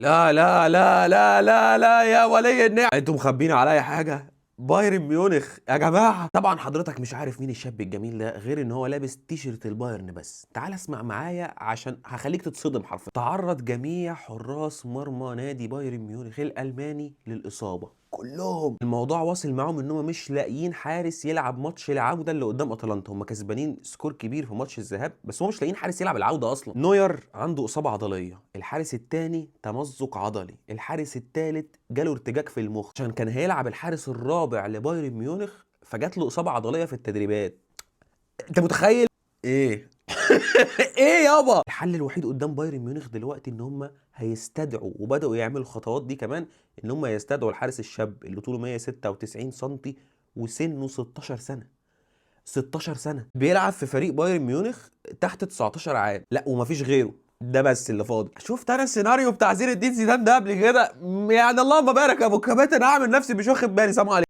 لا لا لا لا لا لا يا ولي النعم، انتوا مخبيين عليا حاجه؟ بايرن ميونخ يا جماعه. طبعا حضرتك مش عارف مين الشاب الجميل ده غير ان هو لابس تيشيرت البايرن. بس تعال اسمع معايا عشان هخليك تتصدم حرفيا. تعرض جميع حراس مرمى نادي بايرن ميونخ الالماني للاصابه كلهم. الموضوع واصل معاهم ان هم مش لاقيين حارس يلعب ماتش العوده اللي قدام اتلانتا. هم كسبانين سكور كبير في ماتش الذهاب، بس هم مش لاقيين حارس يلعب العوده اصلا. نوير عنده اصابه عضليه، الحارس الثاني تمزق عضلي، الحارس الثالث جاله ارتجاج في المخ عشان كان هيلعب الحارس الرابع لبايرن ميونخ، فجات له اصابه عضليه في التدريبات. انت متخيل ايه؟ ايه يابا؟ الحل الوحيد قدام بايرن ميونخ دلوقتي ان هم هيستدعوا، وبداوا يعملوا الخطوات دي كمان، ان هم يستدعوا الحارس الشاب اللي طوله 196 سم وسنه 16 سنه. 16 سنه بيلعب في فريق بايرن ميونخ تحت 19 عام. لا ومفيش غيره، ده بس اللي فاضل. شفت انا السيناريو بتاع زين الدين زيدان ده قبل كده؟ يعني اللهم بارك يا ابو كباتن، اعمل نفسي مش واخد بالي. سلام عليكم.